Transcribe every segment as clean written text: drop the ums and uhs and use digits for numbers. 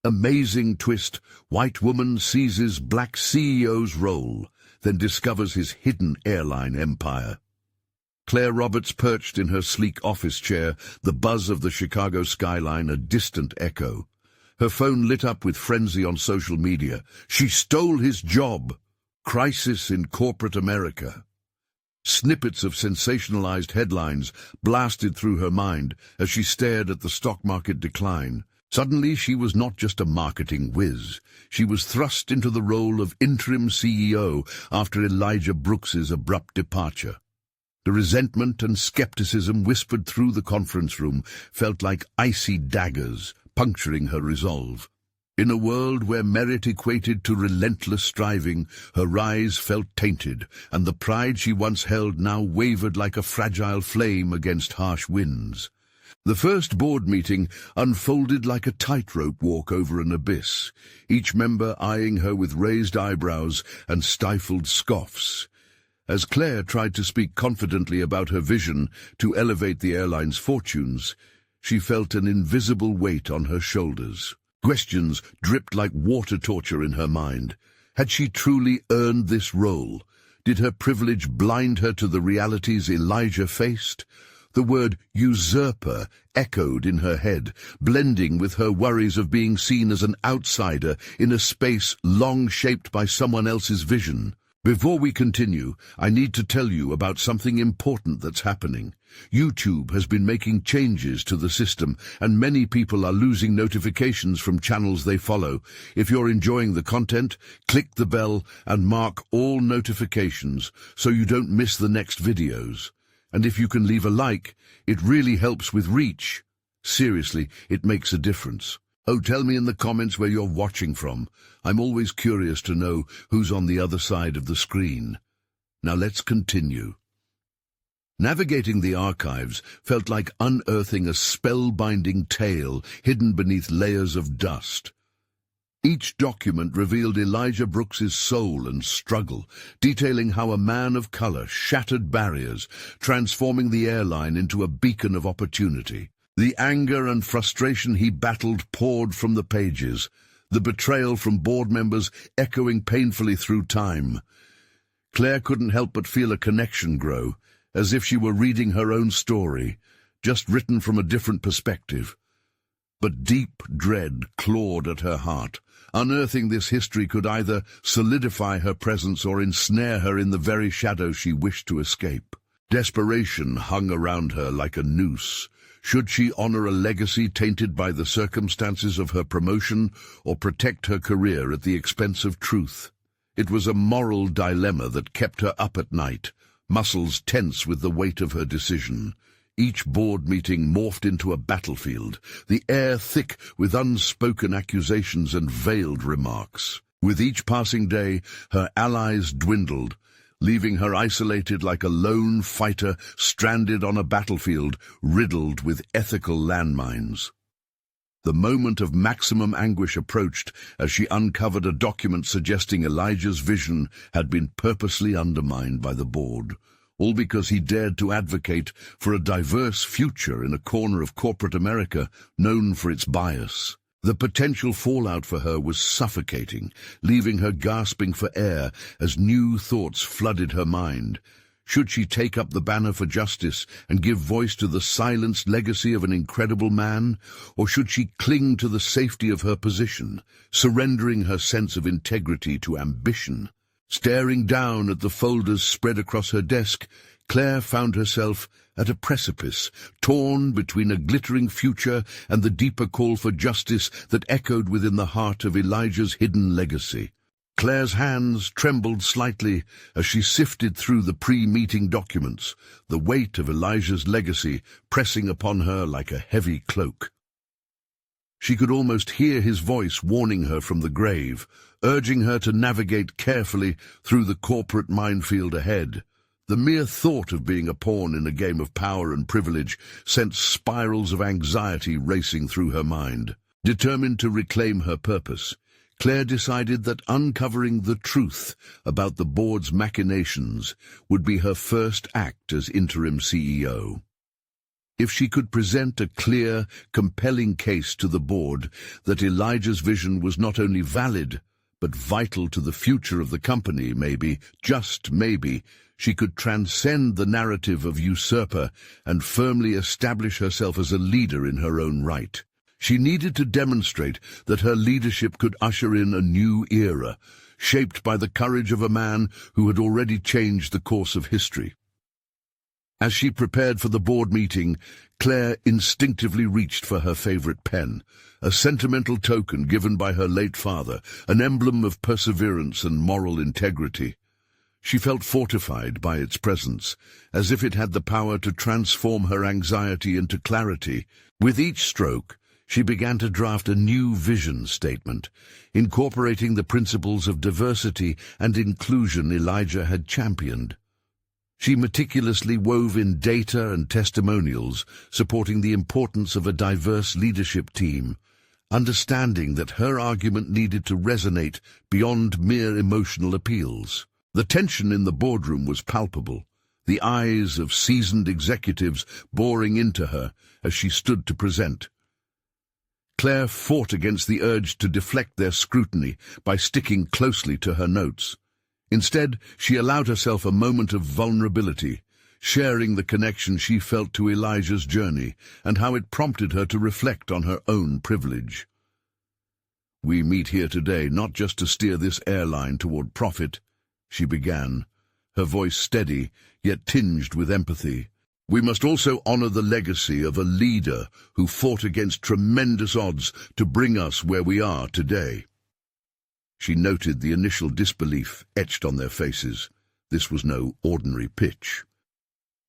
Amazing twist, white woman seizes black CEO's role, then discovers his hidden airline empire. Claire Roberts perched in her sleek office chair, the buzz of the Chicago skyline a distant echo. Her phone lit up with frenzy on social media. She stole his job. Crisis in corporate America. Snippets of sensationalized headlines blasted through her mind as she stared at the stock market decline. Suddenly, she was not just a marketing whiz. She was thrust into the role of interim CEO after Elijah Brooks's abrupt departure. The resentment and skepticism whispered through the conference room felt like icy daggers, puncturing her resolve. In a world where merit equated to relentless striving, her rise felt tainted, and the pride she once held now wavered like a fragile flame against harsh winds. The first board meeting unfolded like a tightrope walk over an abyss, each member eyeing her with raised eyebrows and stifled scoffs. As Claire tried to speak confidently about her vision to elevate the airline's fortunes, she felt an invisible weight on her shoulders. Questions dripped like water torture in her mind. Had she truly earned this role? Did her privilege blind her to the realities Elijah faced? The word usurper echoed in her head, blending with her worries of being seen as an outsider in a space long shaped by someone else's vision. Before we continue, I need to tell you about something important that's happening. YouTube has been making changes to the system, and many people are losing notifications from channels they follow. If you're enjoying the content, click the bell and mark all notifications so you don't miss the next videos. And if you can leave a like, it really helps with reach. Seriously, it makes a difference. Oh, tell me in the comments where you're watching from. I'm always curious to know who's on the other side of the screen. Now let's continue. Navigating the archives felt like unearthing a spellbinding tale hidden beneath layers of dust. Each document revealed Elijah Brooks's soul and struggle, detailing how a man of color shattered barriers, transforming the airline into a beacon of opportunity. The anger and frustration he battled poured from the pages, the betrayal from board members echoing painfully through time. Claire couldn't help but feel a connection grow, as if she were reading her own story, just written from a different perspective. But deep dread clawed at her heart. Unearthing this history could either solidify her presence or ensnare her in the very shadow she wished to escape. Desperation hung around her like a noose. Should she honor a legacy tainted by the circumstances of her promotion, or protect her career at the expense of truth? It was a moral dilemma that kept her up at night, muscles tense with the weight of her decision. Each board meeting morphed into a battlefield, the air thick with unspoken accusations and veiled remarks. With each passing day, her allies dwindled, leaving her isolated like a lone fighter stranded on a battlefield riddled with ethical landmines. The moment of maximum anguish approached as she uncovered a document suggesting Elijah's vision had been purposely undermined by the board, all because he dared to advocate for a diverse future in a corner of corporate America known for its bias. The potential fallout for her was suffocating, leaving her gasping for air as new thoughts flooded her mind. Should she take up the banner for justice and give voice to the silenced legacy of an incredible man, or should she cling to the safety of her position, surrendering her sense of integrity to ambition? Staring down at the folders spread across her desk, Claire found herself at a precipice, torn between a glittering future and the deeper call for justice that echoed within the heart of Elijah's hidden legacy. Claire's hands trembled slightly as she sifted through the pre-meeting documents, the weight of Elijah's legacy pressing upon her like a heavy cloak. She could almost hear his voice warning her from the grave, urging her to navigate carefully through the corporate minefield ahead. The mere thought of being a pawn in a game of power and privilege sent spirals of anxiety racing through her mind. Determined to reclaim her purpose, Claire decided that uncovering the truth about the board's machinations would be her first act as interim CEO. If she could present a clear, compelling case to the board that Elijah's vision was not only valid, but vital to the future of the company, maybe, just maybe, she could transcend the narrative of usurper and firmly establish herself as a leader in her own right. She needed to demonstrate that her leadership could usher in a new era, shaped by the courage of a man who had already changed the course of history. As she prepared for the board meeting, Claire instinctively reached for her favorite pen, a sentimental token given by her late father, an emblem of perseverance and moral integrity. She felt fortified by its presence, as if it had the power to transform her anxiety into clarity. With each stroke, she began to draft a new vision statement, incorporating the principles of diversity and inclusion Elijah had championed. She meticulously wove in data and testimonials supporting the importance of a diverse leadership team, understanding that her argument needed to resonate beyond mere emotional appeals. The tension in the boardroom was palpable, the eyes of seasoned executives boring into her as she stood to present. Claire fought against the urge to deflect their scrutiny by sticking closely to her notes. Instead, she allowed herself a moment of vulnerability, sharing the connection she felt to Elijah's journey and how it prompted her to reflect on her own privilege. "We meet here today not just to steer this airline toward profit," she began, her voice steady, yet tinged with empathy. "We must also honor the legacy of a leader who fought against tremendous odds to bring us where we are today." She noted the initial disbelief etched on their faces. This was no ordinary pitch.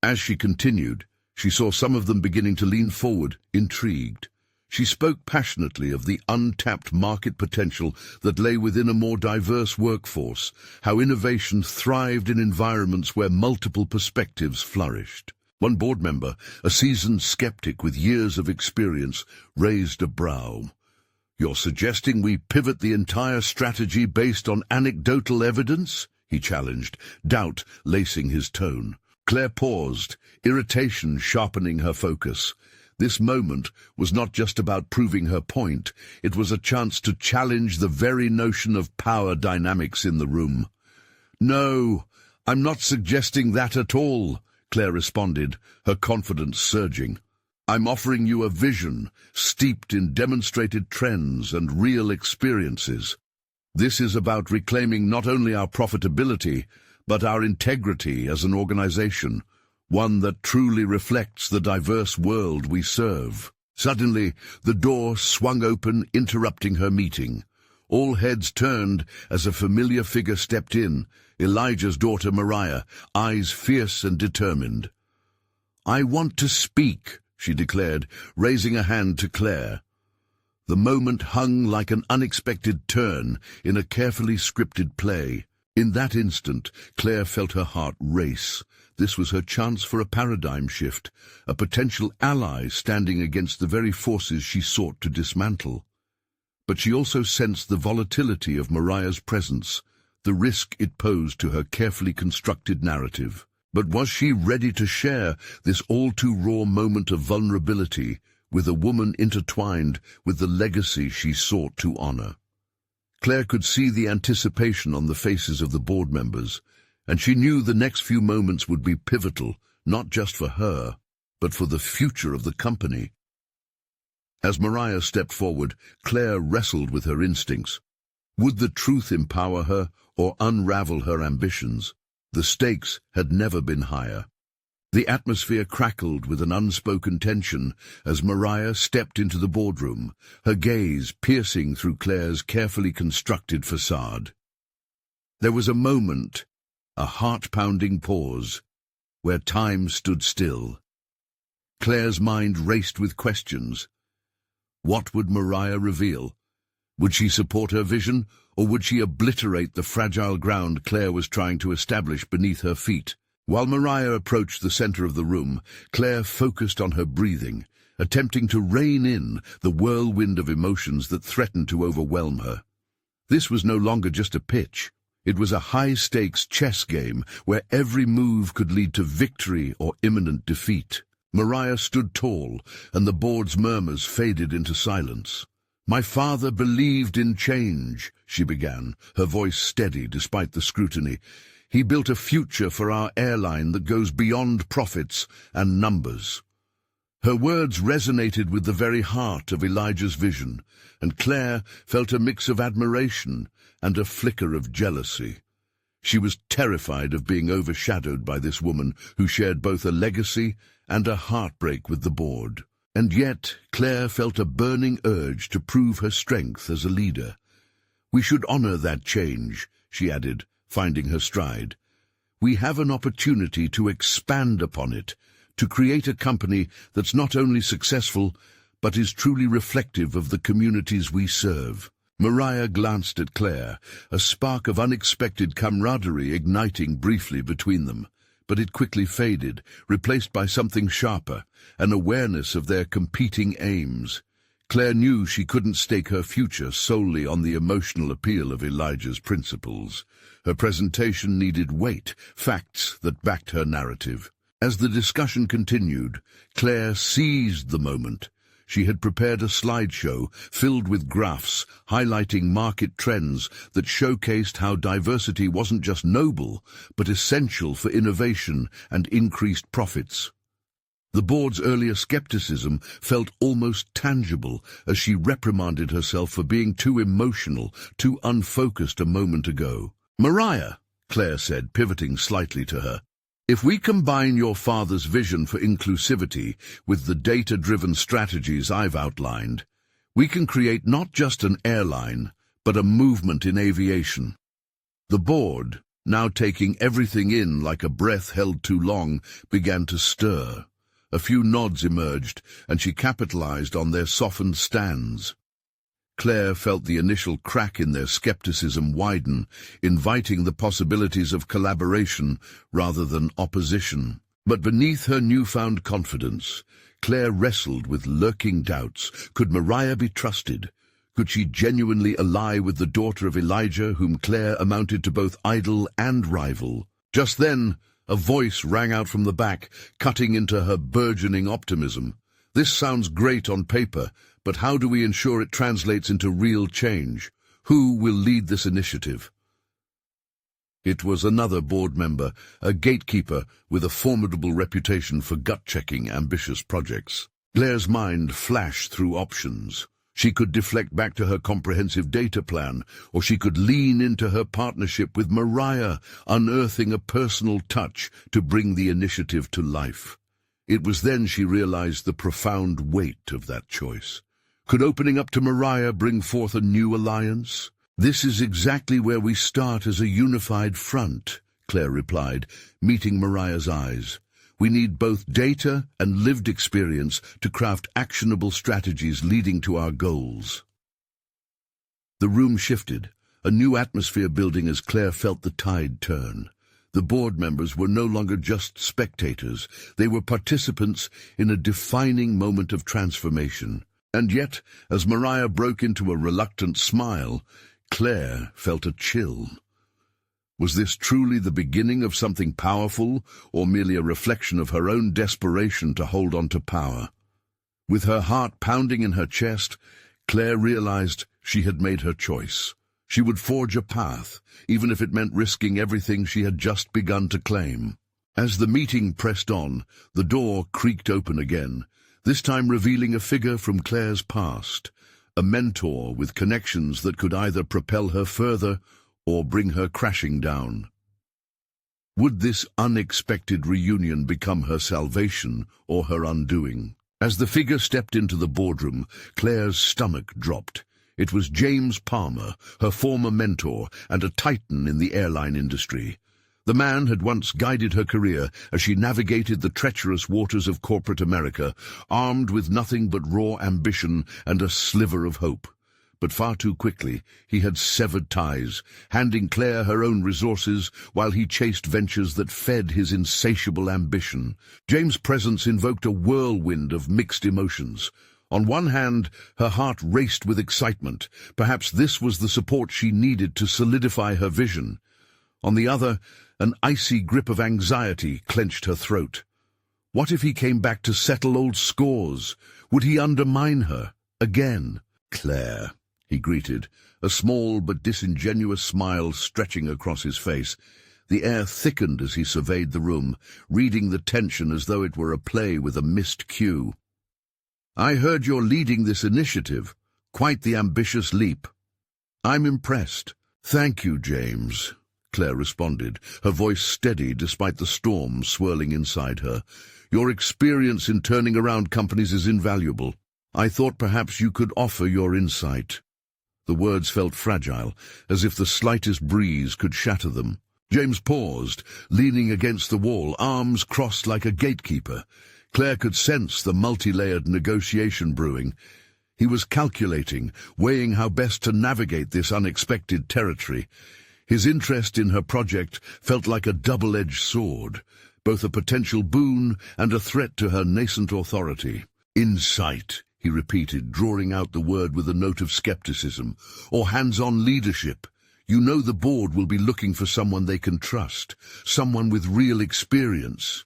As she continued, she saw some of them beginning to lean forward, intrigued. She spoke passionately of the untapped market potential that lay within a more diverse workforce, how innovation thrived in environments where multiple perspectives flourished. One board member, a seasoned skeptic with years of experience, raised a brow. "You're suggesting we pivot the entire strategy based on anecdotal evidence?" he challenged, doubt lacing his tone. Claire paused, irritation sharpening her focus. This moment was not just about proving her point, it was a chance to challenge the very notion of power dynamics in the room. "No, I'm not suggesting that at all," Claire responded, her confidence surging. "I'm offering you a vision, steeped in demonstrated trends and real experiences. This is about reclaiming not only our profitability, but our integrity as an organization, one that truly reflects the diverse world we serve." Suddenly, the door swung open, interrupting her meeting. All heads turned as a familiar figure stepped in, Elijah's daughter Mariah, eyes fierce and determined. "I want to speak," she declared, raising a hand to Claire. The moment hung like an unexpected turn in a carefully scripted play. In that instant, Claire felt her heart race. This was her chance for a paradigm shift, a potential ally standing against the very forces she sought to dismantle. But she also sensed the volatility of Mariah's presence, the risk it posed to her carefully constructed narrative. But was she ready to share this all-too-raw moment of vulnerability with a woman intertwined with the legacy she sought to honor? Claire could see the anticipation on the faces of the board members, and she knew the next few moments would be pivotal, not just for her, but for the future of the company. As Mariah stepped forward, Claire wrestled with her instincts. Would the truth empower her or unravel her ambitions? The stakes had never been higher. The atmosphere crackled with an unspoken tension as Mariah stepped into the boardroom, her gaze piercing through Claire's carefully constructed facade. There was a moment, a heart-pounding pause, where time stood still. Claire's mind raced with questions. What would Mariah reveal? Would she support her vision, or would she obliterate the fragile ground Claire was trying to establish beneath her feet? While Mariah approached the center of the room, Claire focused on her breathing, attempting to rein in the whirlwind of emotions that threatened to overwhelm her. This was no longer just a pitch. It was a high-stakes chess game where every move could lead to victory or imminent defeat. Mariah stood tall, and the board's murmurs faded into silence. "My father believed in change," she began, her voice steady despite the scrutiny. "He built a future for our airline that goes beyond profits and numbers." Her words resonated with the very heart of Elijah's vision, and Claire felt a mix of admiration and a flicker of jealousy. She was terrified of being overshadowed by this woman who shared both a legacy and a heartbreak with the board. And yet, Claire felt a burning urge to prove her strength as a leader. "We should honor that change," she added, finding her stride. "We have an opportunity to expand upon it, to create a company that's not only successful, but is truly reflective of the communities we serve." Mariah glanced at Claire, a spark of unexpected camaraderie igniting briefly between them. But it quickly faded, replaced by something sharper, an awareness of their competing aims. Claire knew she couldn't stake her future solely on the emotional appeal of Elijah's principles. Her presentation needed weight, facts that backed her narrative. As the discussion continued, Claire seized the moment. She had prepared a slideshow filled with graphs highlighting market trends that showcased how diversity wasn't just noble, but essential for innovation and increased profits. The board's earlier skepticism felt almost tangible as she reprimanded herself for being too emotional, too unfocused a moment ago. "Mariah," Claire said, pivoting slightly to her, "if we combine your father's vision for inclusivity with the data-driven strategies I've outlined, we can create not just an airline, but a movement in aviation." The board, now taking everything in like a breath held too long, began to stir. A few nods emerged, and she capitalized on their softened stands. Claire felt the initial crack in their skepticism widen, inviting the possibilities of collaboration rather than opposition. But beneath her newfound confidence, Claire wrestled with lurking doubts. Could Mariah be trusted? Could she genuinely ally with the daughter of Elijah, whom Claire amounted to both idol and rival? Just then, a voice rang out from the back, cutting into her burgeoning optimism. "This sounds great on paper, but how do we ensure it translates into real change? Who will lead this initiative?" It was another board member, a gatekeeper with a formidable reputation for gut-checking ambitious projects. Claire's mind flashed through options. She could deflect back to her comprehensive data plan, or she could lean into her partnership with Mariah, unearthing a personal touch to bring the initiative to life. It was then she realized the profound weight of that choice. Could opening up to Mariah bring forth a new alliance? "This is exactly where we start as a unified front," Claire replied, meeting Mariah's eyes. "We need both data and lived experience to craft actionable strategies leading to our goals." The room shifted, a new atmosphere building as Claire felt the tide turn. The board members were no longer just spectators. They were participants in a defining moment of transformation. And yet, as Mariah broke into a reluctant smile, Claire felt a chill. Was this truly the beginning of something powerful, or merely a reflection of her own desperation to hold on to power? With her heart pounding in her chest, Claire realized she had made her choice. She would forge a path, even if it meant risking everything she had just begun to claim. As the meeting pressed on, the door creaked open again, this time revealing a figure from Claire's past, a mentor with connections that could either propel her further or bring her crashing down. Would this unexpected reunion become her salvation or her undoing? As the figure stepped into the boardroom, Claire's stomach dropped. It was James Palmer, her former mentor and a titan in the airline industry. The man had once guided her career as she navigated the treacherous waters of corporate America, armed with nothing but raw ambition and a sliver of hope. But far too quickly, he had severed ties, handing Claire her own resources while he chased ventures that fed his insatiable ambition. James' presence invoked a whirlwind of mixed emotions. On one hand, her heart raced with excitement. Perhaps this was the support she needed to solidify her vision. On the other, an icy grip of anxiety clenched her throat. What if he came back to settle old scores? Would he undermine her again? "Claire," he greeted, a small but disingenuous smile stretching across his face. The air thickened as he surveyed the room, reading the tension as though it were a play with a missed cue. "I heard you're leading this initiative. Quite the ambitious leap." "I'm impressed." "Thank you, James," Claire responded, her voice steady despite the storm swirling inside her. "Your experience in turning around companies is invaluable. I thought perhaps you could offer your insight." The words felt fragile, as if the slightest breeze could shatter them. James paused, leaning against the wall, arms crossed like a gatekeeper. Claire could sense the multi-layered negotiation brewing. He was calculating, weighing how best to navigate this unexpected territory. His interest in her project felt like a double-edged sword, both a potential boon and a threat to her nascent authority. "Insight," he repeated, drawing out the word with a note of skepticism. "Or hands-on leadership. You know the board will be looking for someone they can trust, someone with real experience."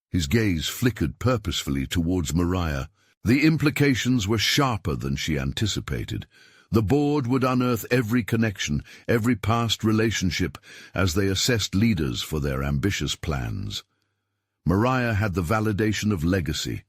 His gaze flickered purposefully towards Mariah. The implications were sharper than she anticipated. The board would unearth every connection, every past relationship, as they assessed leaders for their ambitious plans. Mariah had the validation of legacy.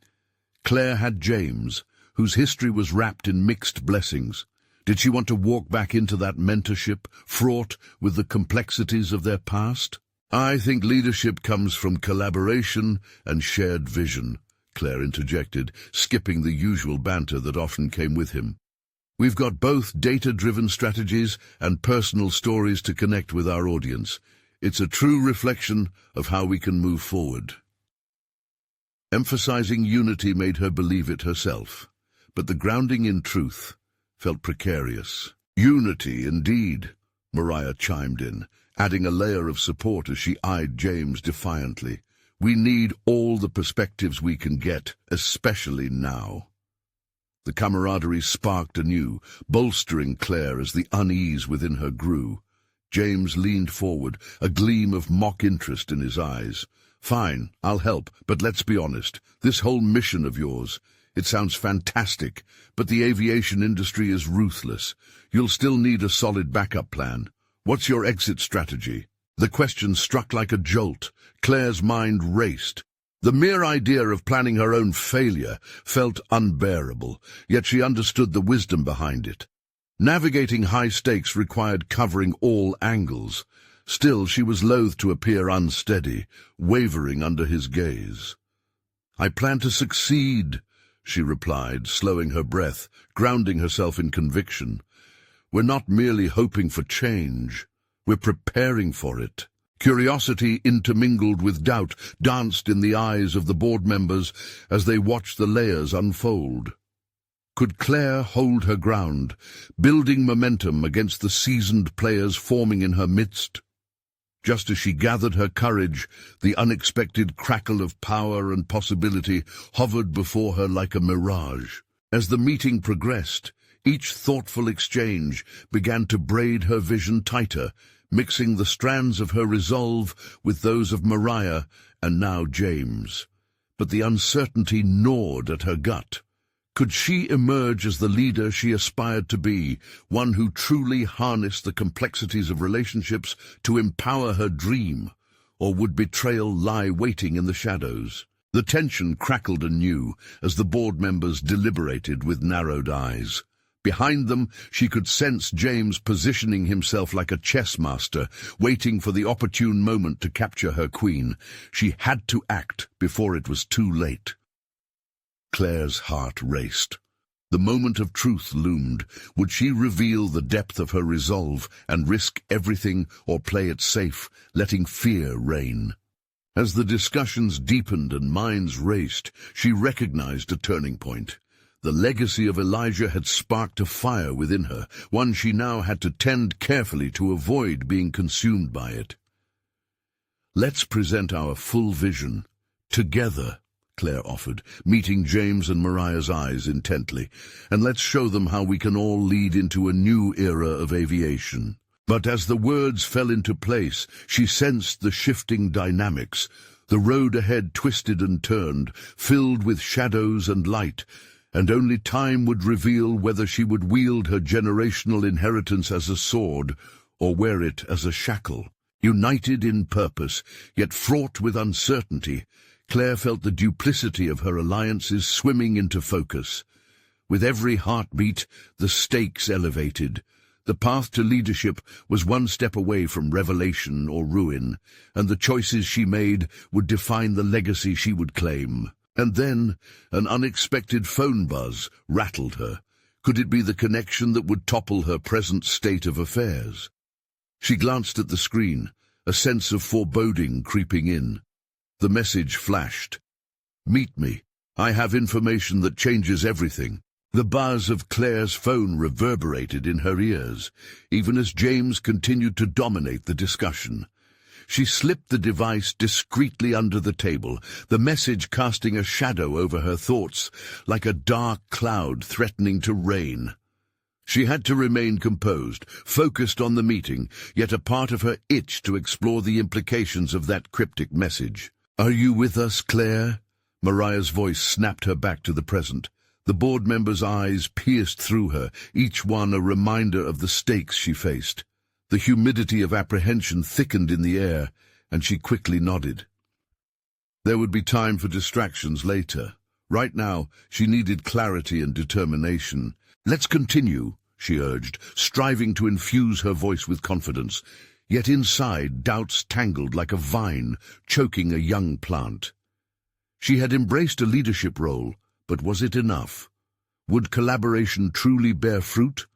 Claire had James, whose history was wrapped in mixed blessings. Did she want to walk back into that mentorship, fraught with the complexities of their past? "I think leadership comes from collaboration and shared vision," Claire interjected, skipping the usual banter that often came with him. "We've got both data-driven strategies and personal stories to connect with our audience. It's a true reflection of how we can move forward." Emphasizing unity made her believe it herself, but the grounding in truth felt precarious. "Unity, indeed," Mariah chimed in, adding a layer of support as she eyed James defiantly. "We need all the perspectives we can get, especially now." The camaraderie sparked anew, bolstering Claire as the unease within her grew. James leaned forward, a gleam of mock interest in his eyes. "Fine, I'll help, but let's be honest. This whole mission of yours, it sounds fantastic, but the aviation industry is ruthless. You'll still need a solid backup plan. What's your exit strategy?" The question struck like a jolt. Claire's mind raced. The mere idea of planning her own failure felt unbearable, yet she understood the wisdom behind it. Navigating high stakes required covering all angles. Still, she was loath to appear unsteady, wavering under his gaze. "I plan to succeed," she replied, slowing her breath, grounding herself in conviction. "We're not merely hoping for change. We're preparing for it." Curiosity intermingled with doubt danced in the eyes of the board members as they watched the layers unfold. Could Claire hold her ground, building momentum against the seasoned players forming in her midst? Just as she gathered her courage, the unexpected crackle of power and possibility hovered before her like a mirage. As the meeting progressed, each thoughtful exchange began to braid her vision tighter, mixing the strands of her resolve with those of Mariah and now James. But the uncertainty gnawed at her gut. Could she emerge as the leader she aspired to be, one who truly harnessed the complexities of relationships to empower her dream, or would betrayal lie waiting in the shadows? The tension crackled anew as the board members deliberated with narrowed eyes. Behind them, she could sense James positioning himself like a chess master, waiting for the opportune moment to capture her queen. She had to act before it was too late. Claire's heart raced. The moment of truth loomed. Would she reveal the depth of her resolve and risk everything, or play it safe, letting fear reign? As the discussions deepened and minds raced, she recognized a turning point. The legacy of Elijah had sparked a fire within her, one she now had to tend carefully to avoid being consumed by it. "Let's present our full vision, together," Claire offered, meeting James and Mariah's eyes intently, "and let's show them how we can all lead into a new era of aviation." But as the words fell into place, she sensed the shifting dynamics. The road ahead twisted and turned, filled with shadows and light, and only time would reveal whether she would wield her generational inheritance as a sword or wear it as a shackle. United in purpose, yet fraught with uncertainty, Claire felt the duplicity of her alliances swimming into focus. With every heartbeat, the stakes elevated. The path to leadership was one step away from revelation or ruin, and the choices she made would define the legacy she would claim. And then, an unexpected phone buzz rattled her. Could it be the connection that would topple her present state of affairs? She glanced at the screen, a sense of foreboding creeping in. The message flashed. "Meet me. I have information that changes everything." The buzz of Claire's phone reverberated in her ears, even as James continued to dominate the discussion. She slipped the device discreetly under the table, the message casting a shadow over her thoughts, like a dark cloud threatening to rain. She had to remain composed, focused on the meeting, yet a part of her itched to explore the implications of that cryptic message. "Are you with us, Claire?" Mariah's voice snapped her back to the present. The board members' eyes pierced through her, each one a reminder of the stakes she faced. The humidity of apprehension thickened in the air, and she quickly nodded. There would be time for distractions later. Right now, she needed clarity and determination. "Let's continue," she urged, striving to infuse her voice with confidence. Yet inside, doubts tangled like a vine, choking a young plant. She had embraced a leadership role, but was it enough? Would collaboration truly bear fruit?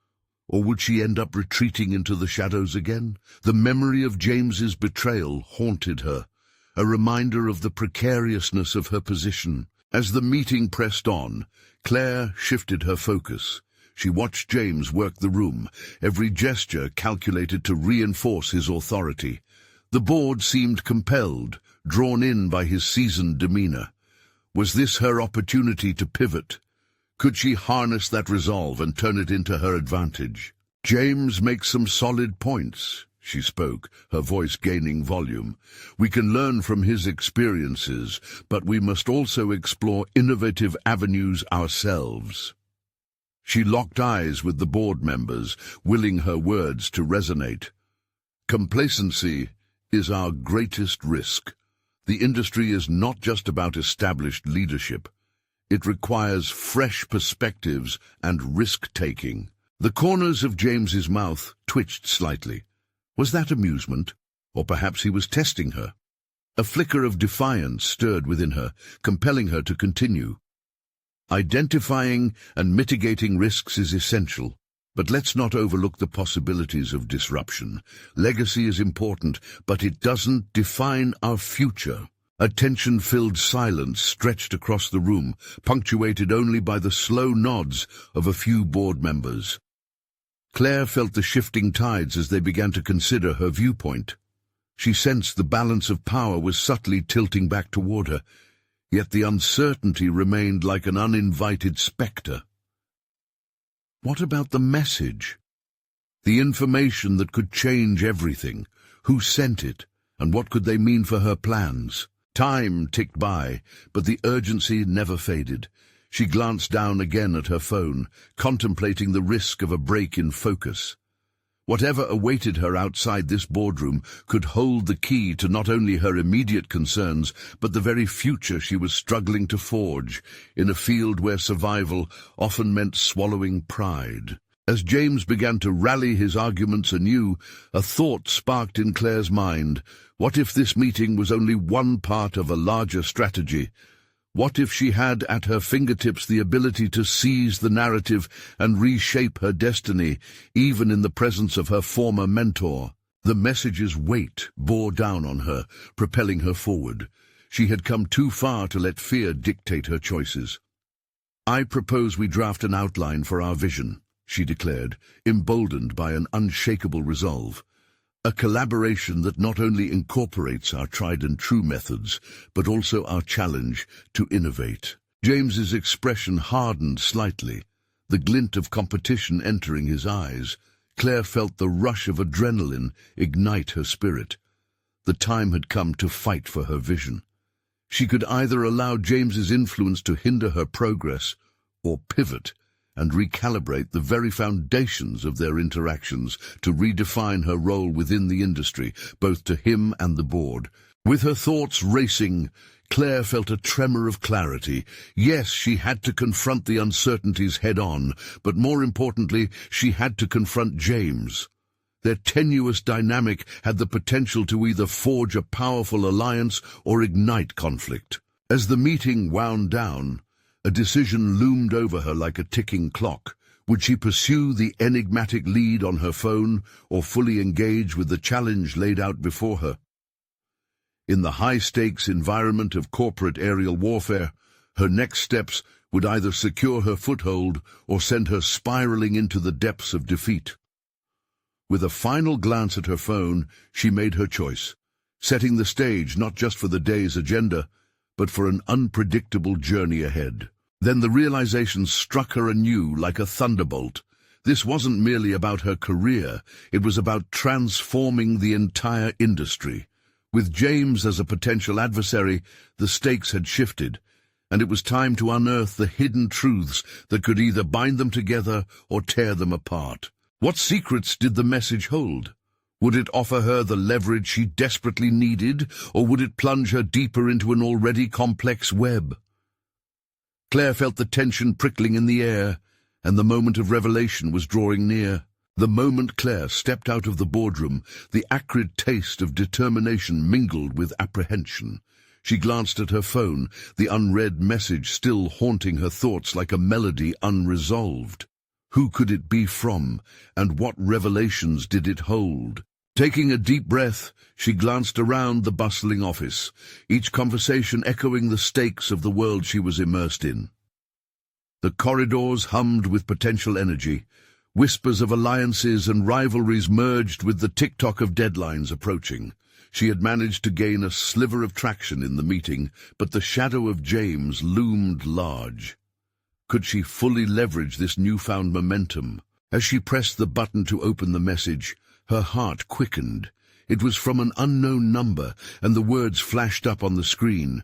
Or would she end up retreating into the shadows again? The memory of James's betrayal haunted her, a reminder of the precariousness of her position. As the meeting pressed on, Claire shifted her focus. She watched James work the room, every gesture calculated to reinforce his authority. The board seemed compelled, drawn in by his seasoned demeanor. Was this her opportunity to pivot? Could she harness that resolve and turn it into her advantage? "James makes some solid points," she spoke, her voice gaining volume. "We can learn from his experiences, but we must also explore innovative avenues ourselves." She locked eyes with the board members, willing her words to resonate. "Complacency is our greatest risk. The industry is not just about established leadership. It requires fresh perspectives and risk-taking." The corners of James's mouth twitched slightly. Was that amusement? Or perhaps he was testing her? A flicker of defiance stirred within her, compelling her to continue. "Identifying and mitigating risks is essential, but let's not overlook the possibilities of disruption. Legacy is important, but it doesn't define our future." A tension-filled silence stretched across the room, punctuated only by the slow nods of a few board members. Claire felt the shifting tides as they began to consider her viewpoint. She sensed the balance of power was subtly tilting back toward her, yet the uncertainty remained like an uninvited spectre. What about the message? The information that could change everything. Who sent it, and what could they mean for her plans? Time ticked by, but the urgency never faded. She glanced down again at her phone, contemplating the risk of a break in focus. Whatever awaited her outside this boardroom could hold the key to not only her immediate concerns, but the very future she was struggling to forge, in a field where survival often meant swallowing pride. As James began to rally his arguments anew, a thought sparked in Claire's mind. What if this meeting was only one part of a larger strategy? What if she had at her fingertips the ability to seize the narrative and reshape her destiny, even in the presence of her former mentor? The message's weight bore down on her, propelling her forward. She had come too far to let fear dictate her choices. "I propose we draft an outline for our vision," she declared, emboldened by an unshakable resolve. "A collaboration that not only incorporates our tried-and-true methods, but also our challenge to innovate." James's expression hardened slightly, the glint of competition entering his eyes. Claire felt the rush of adrenaline ignite her spirit. The time had come to fight for her vision. She could either allow James's influence to hinder her progress or pivot and recalibrate the very foundations of their interactions to redefine her role within the industry, both to him and the board. With her thoughts racing, Claire felt a tremor of clarity. Yes, she had to confront the uncertainties head-on, but more importantly, she had to confront James. Their tenuous dynamic had the potential to either forge a powerful alliance or ignite conflict. As the meeting wound down, a decision loomed over her like a ticking clock. Would she pursue the enigmatic lead on her phone or fully engage with the challenge laid out before her? In the high-stakes environment of corporate aerial warfare, her next steps would either secure her foothold or send her spiraling into the depths of defeat. With a final glance at her phone, she made her choice, setting the stage not just for the day's agenda, but for an unpredictable journey ahead. Then the realization struck her anew like a thunderbolt. This wasn't merely about her career, it was about transforming the entire industry. With James as a potential adversary, the stakes had shifted, and it was time to unearth the hidden truths that could either bind them together or tear them apart. What secrets did the message hold? Would it offer her the leverage she desperately needed, or would it plunge her deeper into an already complex web? Claire felt the tension prickling in the air, and the moment of revelation was drawing near. The moment Claire stepped out of the boardroom, the acrid taste of determination mingled with apprehension. She glanced at her phone, the unread message still haunting her thoughts like a melody unresolved. Who could it be from, and what revelations did it hold? Taking a deep breath, she glanced around the bustling office, each conversation echoing the stakes of the world she was immersed in. The corridors hummed with potential energy. Whispers of alliances and rivalries merged with the tick-tock of deadlines approaching. She had managed to gain a sliver of traction in the meeting, but the shadow of James loomed large. Could she fully leverage this newfound momentum? As she pressed the button to open the message, her heart quickened. It was from an unknown number, and the words flashed up on the screen.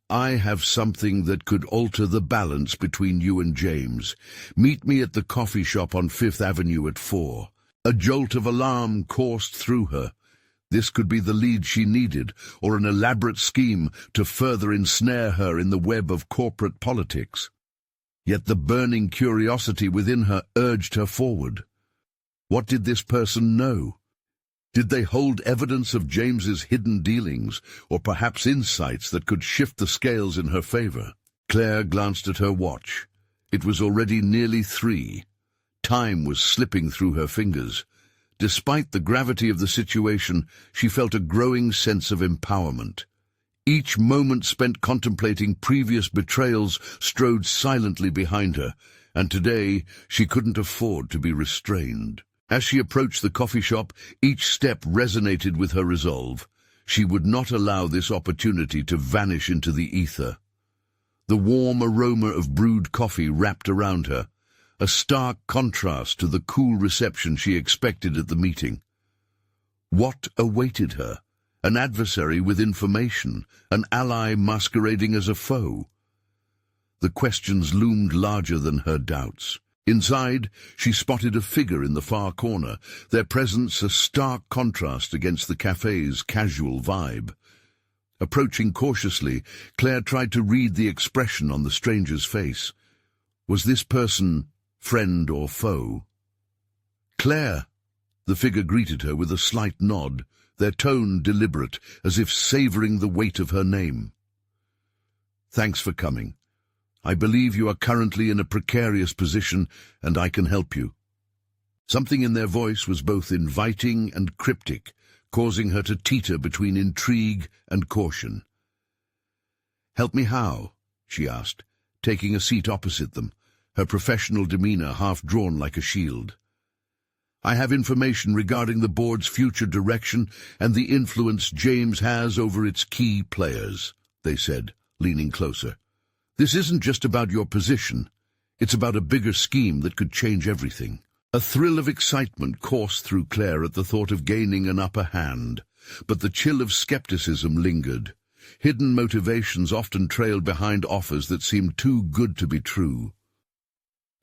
I have something that could alter the balance between you and James. Meet me at the coffee shop on 5th Avenue at 4. A jolt of alarm coursed through her. This could be the lead she needed, or an elaborate scheme to further ensnare her in the web of corporate politics. Yet the burning curiosity within her urged her forward. What did this person know? Did they hold evidence of James's hidden dealings, or perhaps insights that could shift the scales in her favor? Claire glanced at her watch. It was already nearly 3. Time was slipping through her fingers. Despite the gravity of the situation, she felt a growing sense of empowerment. Each moment spent contemplating previous betrayals strode silently behind her, and today she couldn't afford to be restrained. As she approached the coffee shop, each step resonated with her resolve. She would not allow this opportunity to vanish into the ether. The warm aroma of brewed coffee wrapped around her, a stark contrast to the cool reception she expected at the meeting. What awaited her? An adversary with information, an ally masquerading as a foe? The questions loomed larger than her doubts. Inside, she spotted a figure in the far corner, their presence a stark contrast against the cafe's casual vibe. Approaching cautiously, Claire tried to read the expression on the stranger's face. Was this person friend or foe? Claire! The figure greeted her with a slight nod, their tone deliberate, as if savoring the weight of her name. Thanks for coming. I believe you are currently in a precarious position, and I can help you. Something in their voice was both inviting and cryptic, causing her to teeter between intrigue and caution. Help me how? She asked, taking a seat opposite them, her professional demeanor half-drawn like a shield. I have information regarding the board's future direction and the influence James has over its key players, they said, leaning closer. This isn't just about your position. It's about a bigger scheme that could change everything. A thrill of excitement coursed through Claire at the thought of gaining an upper hand, but the chill of skepticism lingered. hidden motivations often trailed behind offers that seemed too good to be true.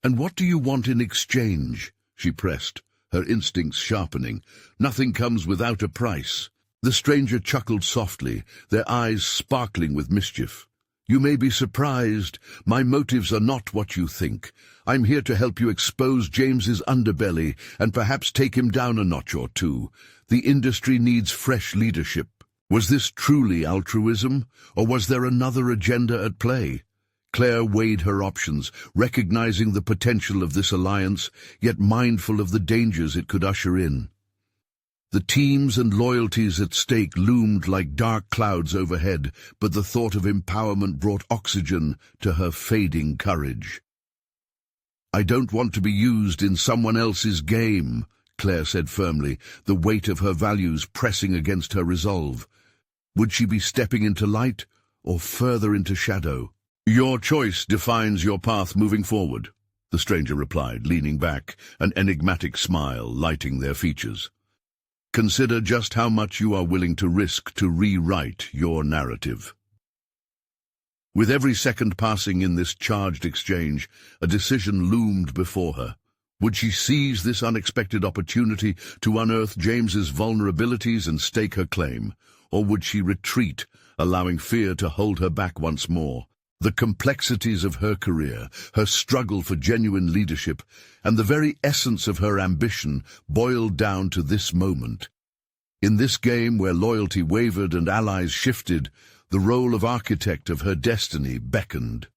"And what do you want in exchange?" she pressed, her instincts sharpening. "Nothing comes without a price." The stranger chuckled softly, their eyes sparkling with mischief. "You may be surprised. My motives are not what you think. I'm here to help you expose James's underbelly and perhaps take him down a notch or two. The industry needs fresh leadership." Was this truly altruism, or was there another agenda at play? Claire weighed her options, recognizing the potential of this alliance, yet mindful of the dangers it could usher in. The teams and loyalties at stake loomed like dark clouds overhead, but the thought of empowerment brought oxygen to her fading courage. "I don't want to be used in someone else's game," Claire said firmly, the weight of her values pressing against her resolve. Would she be stepping into light or further into shadow? "Your choice defines your path moving forward," the stranger replied, leaning back, an enigmatic smile lighting their features. "Consider just how much you are willing to risk to rewrite your narrative." With every second passing in this charged exchange, a decision loomed before her. Would she seize this unexpected opportunity to unearth James's vulnerabilities and stake her claim, or would she retreat, allowing fear to hold her back once more? The complexities of her career, her struggle for genuine leadership, and the very essence of her ambition boiled down to this moment. In this game where loyalty wavered and allies shifted, the role of architect of her destiny beckoned.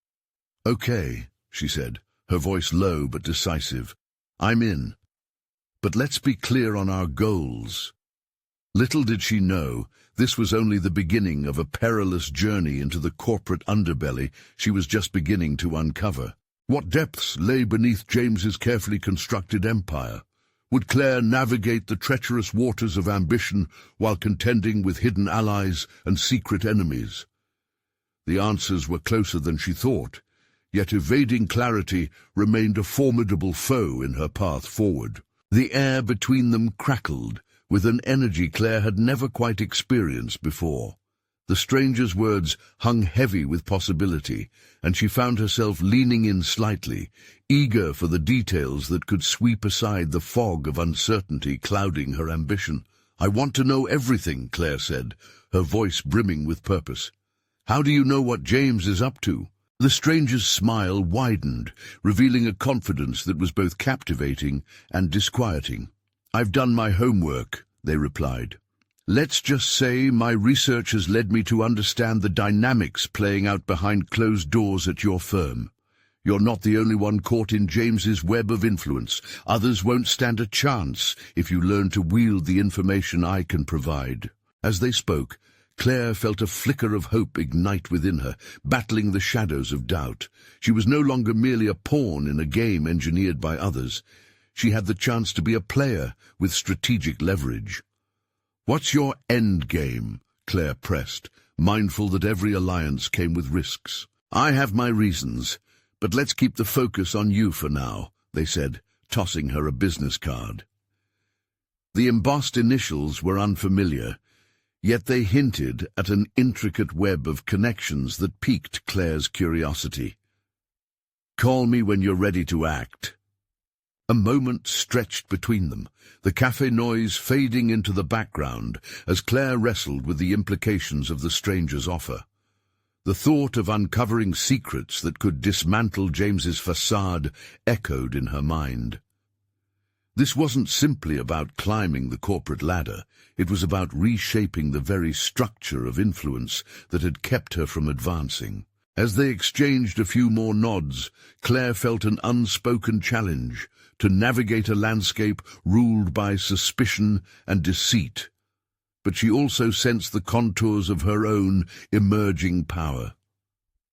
"Okay," she said, her voice low but decisive. "I'm in. But let's be clear on our goals." Little did she know, this was only the beginning of a perilous journey into the corporate underbelly she was just beginning to uncover. What depths lay beneath James's carefully constructed empire? Would Claire navigate the treacherous waters of ambition while contending with hidden allies and secret enemies? The answers were closer than she thought, yet evading clarity remained a formidable foe in her path forward. The air between them crackled, with an energy Claire had never quite experienced before. The stranger's words hung heavy with possibility, and she found herself leaning in slightly, eager for the details that could sweep aside the fog of uncertainty clouding her ambition. "I want to know everything," Claire said, her voice brimming with purpose. "How do you know what James is up to?" The stranger's smile widened, revealing a confidence that was both captivating and disquieting. "I've done my homework," they replied. "Let's just say my research has led me to understand the dynamics playing out behind closed doors at your firm. You're not the only one caught in James's web of influence. Others won't stand a chance if you learn to wield the information I can provide." As they spoke, Claire felt a flicker of hope ignite within her, battling the shadows of doubt. She was no longer merely a pawn in a game engineered by others. She had the chance to be a player with strategic leverage. "What's your end game?" Claire pressed, mindful that every alliance came with risks. "I have my reasons, but let's keep the focus on you for now," they said, tossing her a business card. The embossed initials were unfamiliar, yet they hinted at an intricate web of connections that piqued Claire's curiosity. "Call me when you're ready to act." A moment stretched between them, the cafe noise fading into the background as Claire wrestled with the implications of the stranger's offer. The thought of uncovering secrets that could dismantle James's facade echoed in her mind. This wasn't simply about climbing the corporate ladder. It was about reshaping the very structure of influence that had kept her from advancing. As they exchanged a few more nods, Claire felt an unspoken challenge to navigate a landscape ruled by suspicion and deceit. But she also sensed the contours of her own emerging power.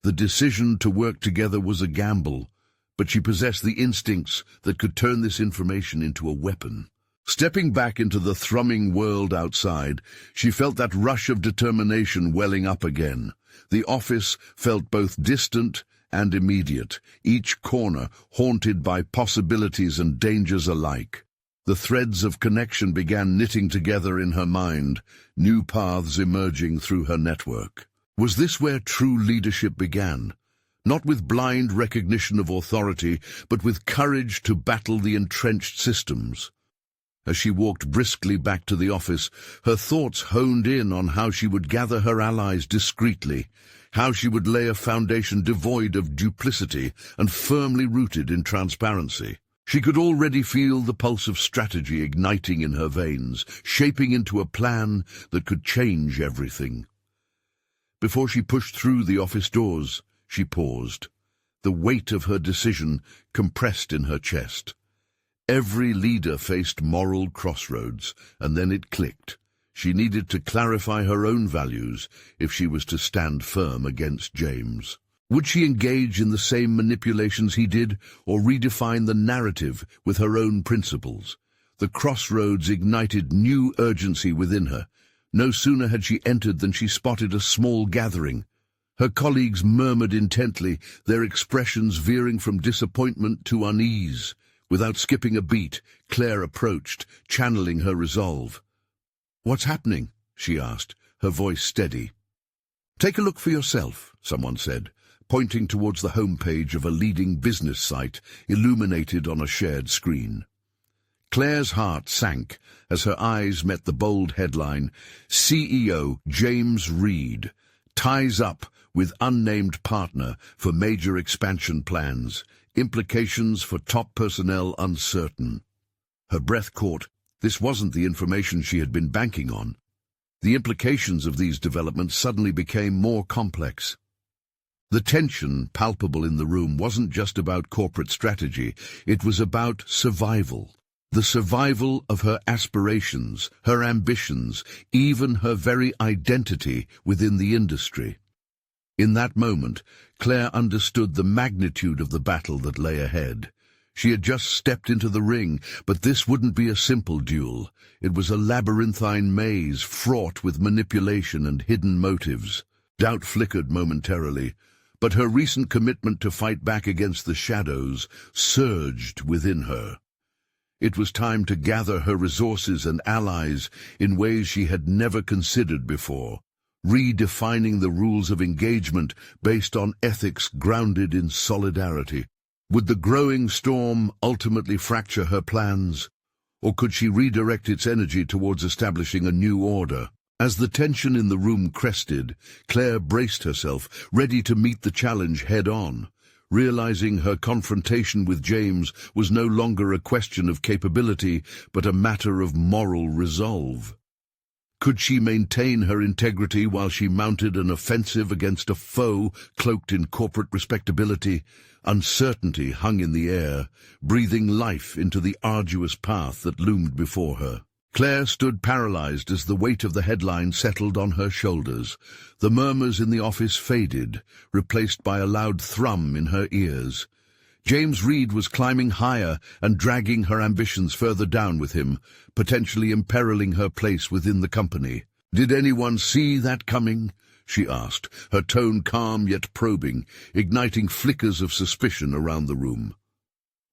The decision to work together was a gamble, but she possessed the instincts that could turn this information into a weapon. Stepping back into the thrumming world outside, she felt that rush of determination welling up again. The office felt both distant and immediate, each corner haunted by possibilities and dangers alike. The threads of connection began knitting together in her mind, new paths emerging through her network. Was this where true leadership began? Not with blind recognition of authority, but with courage to battle the entrenched systems. As she walked briskly back to the office, her thoughts honed in on how she would gather her allies discreetly, how she would lay a foundation devoid of duplicity and firmly rooted in transparency. She could already feel the pulse of strategy igniting in her veins, shaping into a plan that could change everything. Before she pushed through the office doors, she paused, the weight of her decision compressed in her chest. Every leader faced moral crossroads, and then it clicked. She needed to clarify her own values if she was to stand firm against James. Would she engage in the same manipulations he did, or redefine the narrative with her own principles? The crossroads ignited new urgency within her. No sooner had she entered than she spotted a small gathering. Her colleagues murmured intently, their expressions veering from disappointment to unease. Without skipping a beat, Claire approached, channeling her resolve. "What's happening?" she asked, her voice steady. "Take a look for yourself," someone said, pointing towards the homepage of a leading business site illuminated on a shared screen. Claire's heart sank as her eyes met the bold headline, "CEO James Reed ties up with unnamed partner for major expansion plans. Implications for top personnel uncertain." Her breath caught. This wasn't the information she had been banking on. The implications of these developments suddenly became more complex. The tension palpable in the room wasn't just about corporate strategy, it was about survival. The survival of her aspirations, her ambitions, even her very identity within the industry. In that moment, Claire understood the magnitude of the battle that lay ahead. She had just stepped into the ring, but this wouldn't be a simple duel. It was a labyrinthine maze fraught with manipulation and hidden motives. Doubt flickered momentarily, but her recent commitment to fight back against the shadows surged within her. It was time to gather her resources and allies in ways she had never considered before, redefining the rules of engagement based on ethics grounded in solidarity. Would the growing storm ultimately fracture her plans, or could she redirect its energy towards establishing a new order? As the tension in the room crested, Claire braced herself, ready to meet the challenge head-on, realizing her confrontation with James was no longer a question of capability, but a matter of moral resolve. Could she maintain her integrity while she mounted an offensive against a foe cloaked in corporate respectability? Uncertainty hung in the air, breathing life into the arduous path that loomed before her. Claire stood paralyzed as the weight of the headline settled on her shoulders. The murmurs in the office faded, replaced by a loud thrum in her ears. James Reed was climbing higher and dragging her ambitions further down with him, potentially imperiling her place within the company. "Did anyone see that coming?" she asked, her tone calm yet probing, igniting flickers of suspicion around the room.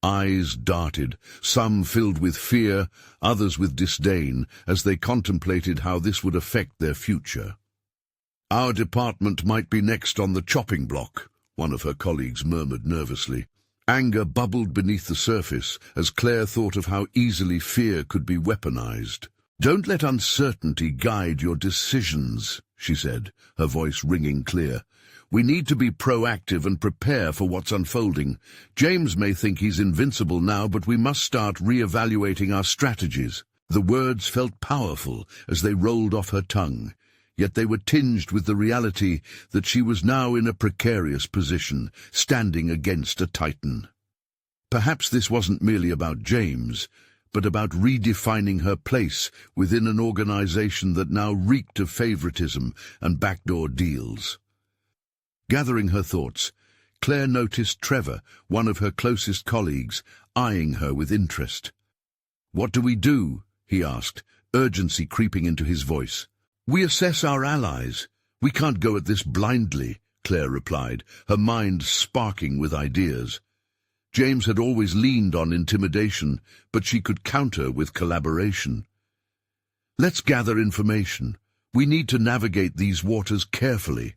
Eyes darted, some filled with fear, others with disdain, as they contemplated how this would affect their future. "Our department might be next on the chopping block," one of her colleagues murmured nervously. Anger bubbled beneath the surface as Claire thought of how easily fear could be weaponized. "Don't let uncertainty guide your decisions," she said, her voice ringing clear. "We need to be proactive and prepare for what's unfolding. James may think he's invincible now, but we must start re-evaluating our strategies." The words felt powerful as they rolled off her tongue, yet they were tinged with the reality that she was now in a precarious position, standing against a titan. Perhaps this wasn't merely about James, but about redefining her place within an organization that now reeked of favoritism and backdoor deals. Gathering her thoughts, Claire noticed Trevor, one of her closest colleagues, eyeing her with interest. "What do we do?" he asked, urgency creeping into his voice. "We assess our allies. We can't go at this blindly," Claire replied, her mind sparking with ideas. James had always leaned on intimidation, but she could counter with collaboration. "Let's gather information. We need to navigate these waters carefully."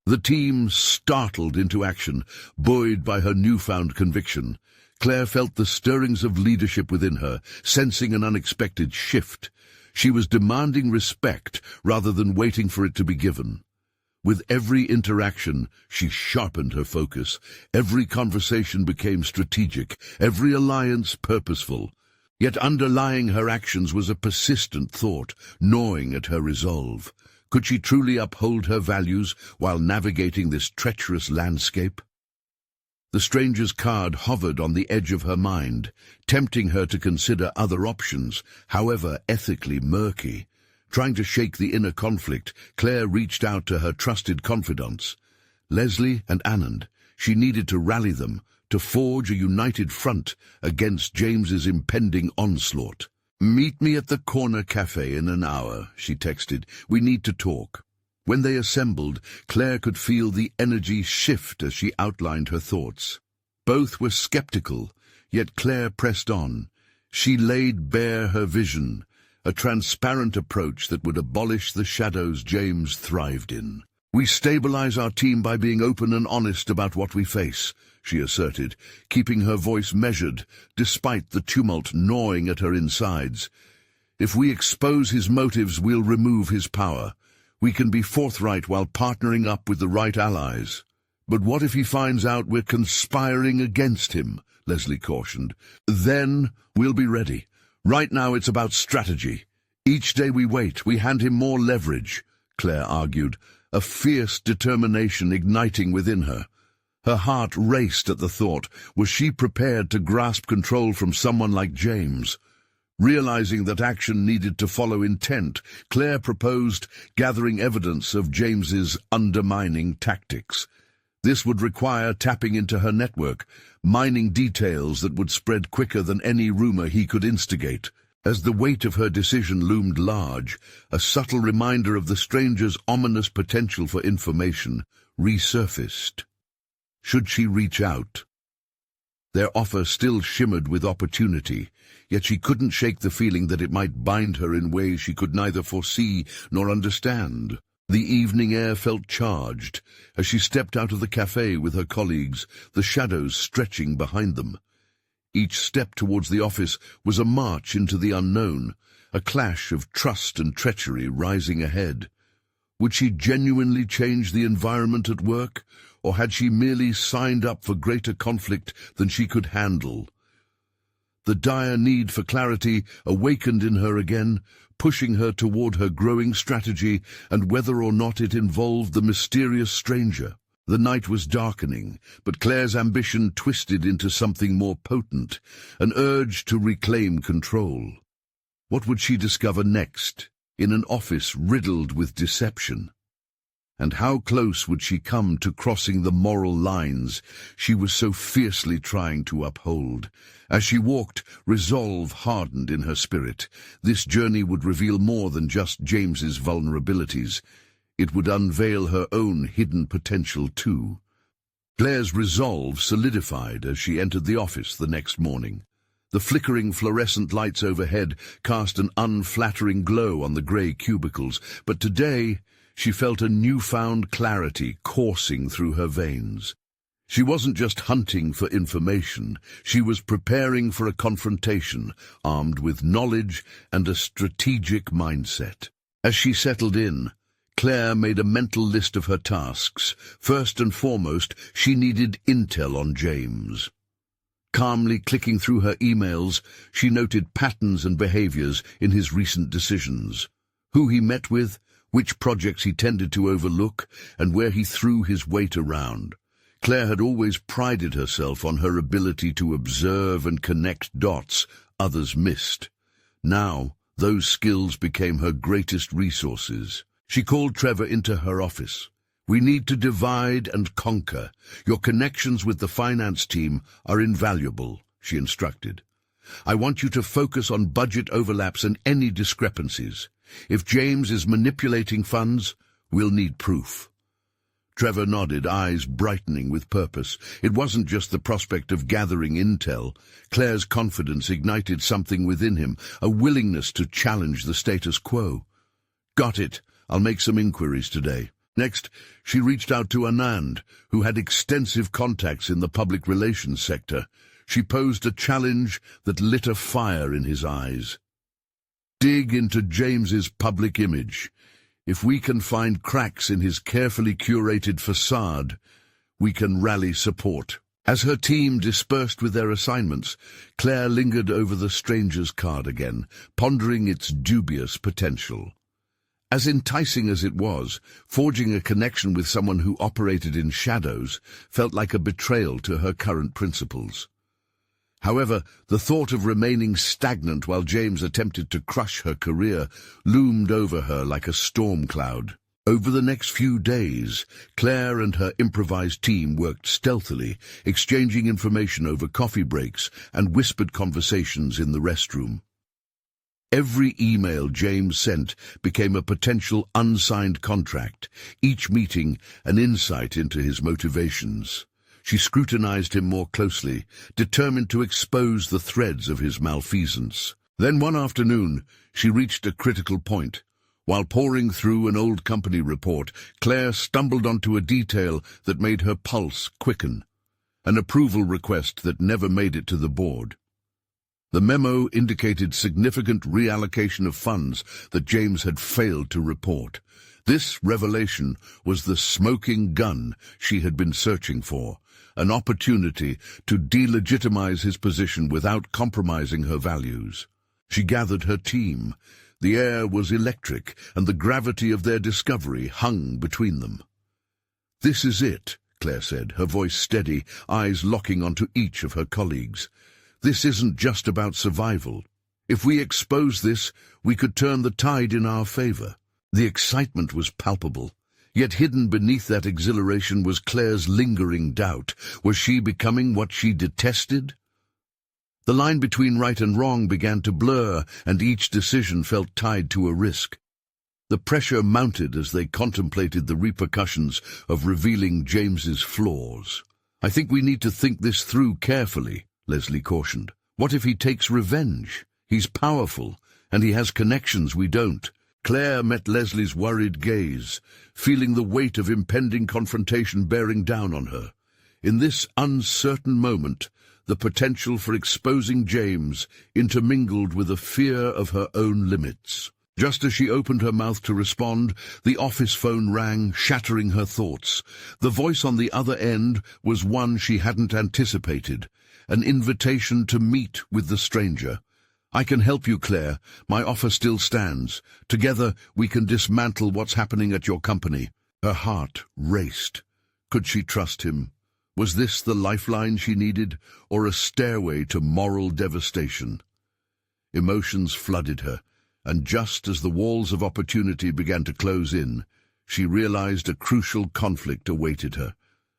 The team startled into action, buoyed by her newfound conviction. Claire felt the stirrings of leadership within her, sensing an unexpected shift. She was demanding respect rather than waiting for it to be given. With every interaction, she sharpened her focus. Every conversation became strategic, every alliance purposeful. Yet underlying her actions was a persistent thought, gnawing at her resolve. Could she truly uphold her values while navigating this treacherous landscape? The stranger's card hovered on the edge of her mind, tempting her to consider other options, however ethically murky. Trying to shake the inner conflict, Claire reached out to her trusted confidants, Leslie and Anand. She needed to rally them, to forge a united front against James's impending onslaught. "Meet me at the corner cafe in an hour," she texted. "We need to talk." When they assembled, Claire could feel the energy shift as she outlined her thoughts. Both were skeptical, yet Claire pressed on. She laid bare her vision, a transparent approach that would abolish the shadows James thrived in. "We stabilize our team by being open and honest about what we face," she asserted, keeping her voice measured despite the tumult gnawing at her insides. "If we expose his motives, we'll remove his power. We can be forthright while partnering up with the right allies." "But what if he finds out we're conspiring against him?" Leslie cautioned. "Then we'll be ready. Right now it's about strategy. Each day we wait, we hand him more leverage," Claire argued, a fierce determination igniting within her. Her heart raced at the thought. Was she prepared to grasp control from someone like James? Realizing that action needed to follow intent, Claire proposed gathering evidence of James's undermining tactics. This would require tapping into her network, mining details that would spread quicker than any rumor he could instigate. As the weight of her decision loomed large, a subtle reminder of the stranger's ominous potential for information resurfaced. Should she reach out? Their offer still shimmered with opportunity, yet she couldn't shake the feeling that it might bind her in ways she could neither foresee nor understand. The evening air felt charged as she stepped out of the cafe with her colleagues, the shadows stretching behind them. Each step towards the office was a march into the unknown, a clash of trust and treachery rising ahead. Would she genuinely change the environment at work, or had she merely signed up for greater conflict than she could handle? The dire need for clarity awakened in her again, pushing her toward her growing strategy and whether or not it involved the mysterious stranger. The night was darkening, but Claire's ambition twisted into something more potent, an urge to reclaim control. What would she discover next, in an office riddled with deception? And how close would she come to crossing the moral lines she was so fiercely trying to uphold? As she walked, resolve hardened in her spirit. This journey would reveal more than just James's vulnerabilities. It would unveil her own hidden potential too. Claire's resolve solidified as she entered the office the next morning. The flickering fluorescent lights overhead cast an unflattering glow on the grey cubicles, but today she felt a newfound clarity coursing through her veins. She wasn't just hunting for information, she was preparing for a confrontation, armed with knowledge and a strategic mindset. As she settled in, Claire made a mental list of her tasks. First and foremost, she needed intel on James. Calmly clicking through her emails, she noted patterns and behaviors in his recent decisions. Who he met with, which projects he tended to overlook, and where he threw his weight around. Claire had always prided herself on her ability to observe and connect dots others missed. Now, those skills became her greatest resources. She called Trevor into her office. "We need to divide and conquer. Your connections with the finance team are invaluable," she instructed. "I want you to focus on budget overlaps and any discrepancies. If James is manipulating funds, we'll need proof." Trevor nodded, eyes brightening with purpose. It wasn't just the prospect of gathering intel. Claire's confidence ignited something within him, a willingness to challenge the status quo. "Got it. I'll make some inquiries today." Next, she reached out to Anand, who had extensive contacts in the public relations sector. She posed a challenge that lit a fire in his eyes. Dig into James's public image. If we can find cracks in his carefully curated facade, we can rally support. As her team dispersed with their assignments, Claire lingered over the stranger's card again, pondering its dubious potential. As enticing as it was, forging a connection with someone who operated in shadows felt like a betrayal to her current principles. However, the thought of remaining stagnant while James attempted to crush her career loomed over her like a storm cloud. Over the next few days, Claire and her improvised team worked stealthily, exchanging information over coffee breaks and whispered conversations in the restroom. Every email James sent became a potential unsigned contract, each meeting an insight into his motivations. She scrutinized him more closely, determined to expose the threads of his malfeasance. Then one afternoon, she reached a critical point. While poring through an old company report, Claire stumbled onto a detail that made her pulse quicken, an approval request that never made it to the board. The memo indicated significant reallocation of funds that James had failed to report. This revelation was the smoking gun she had been searching for, an opportunity to delegitimize his position without compromising her values. She gathered her team. The air was electric, and the gravity of their discovery hung between them. "This is it," Claire said, her voice steady, eyes locking onto each of her colleagues. "This isn't just about survival. If we expose this, we could turn the tide in our favor." The excitement was palpable, yet hidden beneath that exhilaration was Claire's lingering doubt. Was she becoming what she detested? The line between right and wrong began to blur, and each decision felt tied to a risk. The pressure mounted as they contemplated the repercussions of revealing James's flaws. "I think we need to think this through carefully," Leslie cautioned. "What if he takes revenge? He's powerful, and he has connections we don't." Claire met Leslie's worried gaze, feeling the weight of impending confrontation bearing down on her. In this uncertain moment, the potential for exposing James intermingled with a fear of her own limits. Just as she opened her mouth to respond, the office phone rang, shattering her thoughts. The voice on the other end was one she hadn't anticipated, an invitation to meet with the stranger. "I can help you, Claire. My offer still stands. Together we can dismantle what's happening at your company." Her heart raced. Could she trust him? Was this the lifeline she needed, or a stairway to moral devastation? Emotions flooded her, and just as the walls of opportunity began to close in, she realized a crucial conflict awaited her,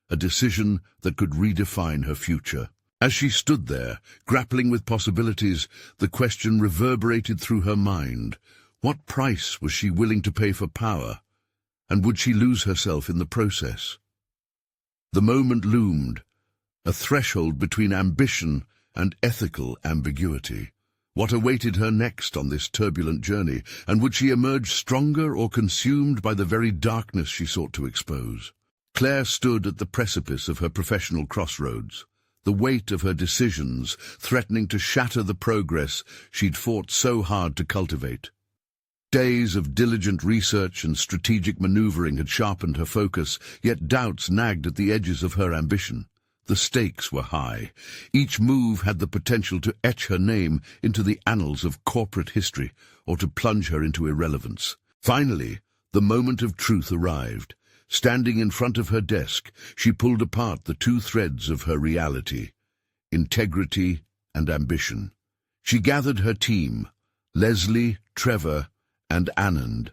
a decision that could redefine her future. As she stood there, grappling with possibilities, the question reverberated through her mind. What price was she willing to pay for power? And would she lose herself in the process? The moment loomed, a threshold between ambition and ethical ambiguity. What awaited her next on this turbulent journey, and would she emerge stronger or consumed by the very darkness she sought to expose? Claire stood at the precipice of her professional crossroads, the weight of her decisions threatening to shatter the progress she'd fought so hard to cultivate. Days of diligent research and strategic maneuvering had sharpened her focus, yet doubts nagged at the edges of her ambition. The stakes were high. Each move had the potential to etch her name into the annals of corporate history or to plunge her into irrelevance. Finally, the moment of truth arrived. Standing in front of her desk, she pulled apart the two threads of her reality: integrity and ambition. She gathered her team, Leslie, Trevor, and Anand.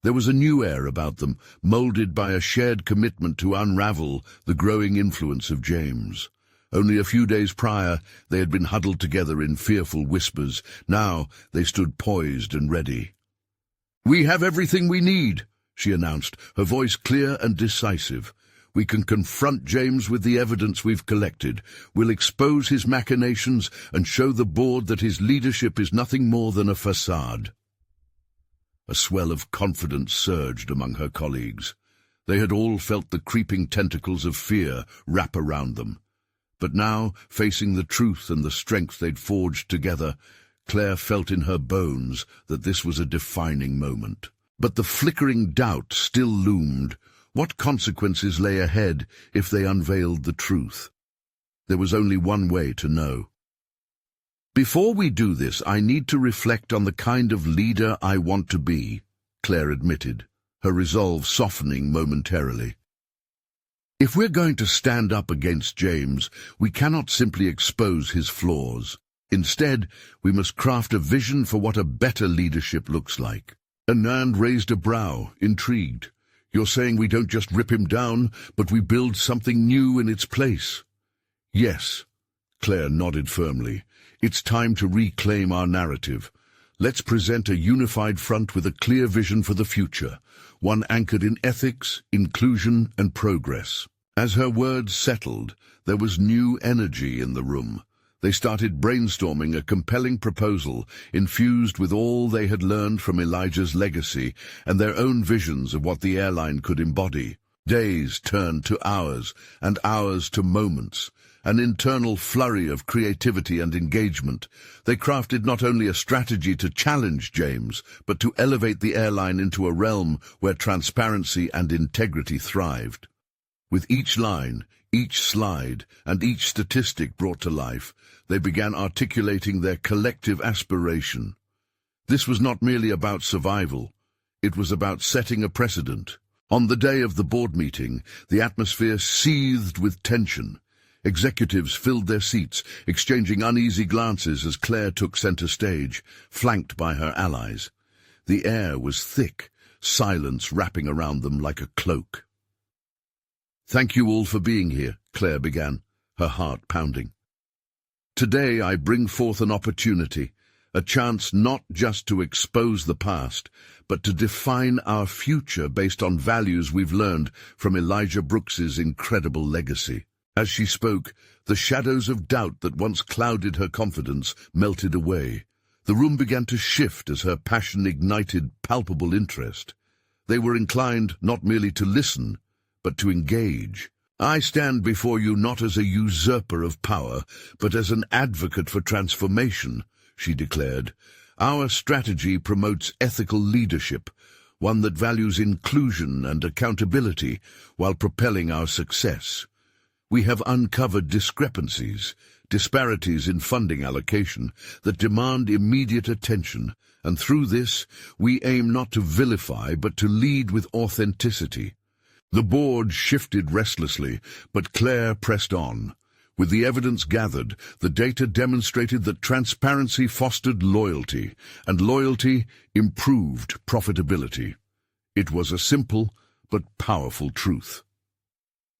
There was a new air about them, molded by a shared commitment to unravel the growing influence of James. Only a few days prior, they had been huddled together in fearful whispers. Now they stood poised and ready. "We have everything we need," she announced, her voice clear and decisive. "We can confront James with the evidence we've collected. We'll expose his machinations and show the board that his leadership is nothing more than a facade." A swell of confidence surged among her colleagues. They had all felt the creeping tentacles of fear wrap around them. But now, facing the truth and the strength they'd forged together, Claire felt in her bones that this was a defining moment. But the flickering doubt still loomed. What consequences lay ahead if they unveiled the truth? There was only one way to know. "Before we do this, I need to reflect on the kind of leader I want to be," Claire admitted, her resolve softening momentarily. "If we're going to stand up against James, we cannot simply expose his flaws. Instead, we must craft a vision for what a better leadership looks like." Anand raised a brow, intrigued. "You're saying we don't just rip him down, but we build something new in its place?" "Yes," Claire nodded firmly. "It's time to reclaim our narrative. Let's present a unified front with a clear vision for the future, one anchored in ethics, inclusion, and progress." As her words settled, there was new energy in the room. They started brainstorming a compelling proposal infused with all they had learned from Elijah's legacy and their own visions of what the airline could embody. Days turned to hours, and hours to moments, an internal flurry of creativity and engagement. They crafted not only a strategy to challenge James, but to elevate the airline into a realm where transparency and integrity thrived. With each line, each slide, and each statistic brought to life, they began articulating their collective aspiration. This was not merely about survival, it was about setting a precedent. On the day of the board meeting, the atmosphere seethed with tension. Executives filled their seats, exchanging uneasy glances as Claire took center stage, flanked by her allies. The air was thick, silence wrapping around them like a cloak. "Thank you all for being here," Claire began, her heart pounding. "Today I bring forth an opportunity, a chance not just to expose the past, but to define our future based on values we've learned from Elijah Brooks's incredible legacy." As she spoke, the shadows of doubt that once clouded her confidence melted away. The room began to shift as her passion ignited palpable interest. They were inclined not merely to listen, but to engage. "I stand before you not as a usurper of power, but as an advocate for transformation," she declared. "Our strategy promotes ethical leadership, one that values inclusion and accountability while propelling our success. We have uncovered discrepancies, disparities in funding allocation that demand immediate attention, and through this, we aim not to vilify but to lead with authenticity." The board shifted restlessly, but Claire pressed on. With the evidence gathered, the data demonstrated that transparency fostered loyalty, and loyalty improved profitability. It was a simple but powerful truth.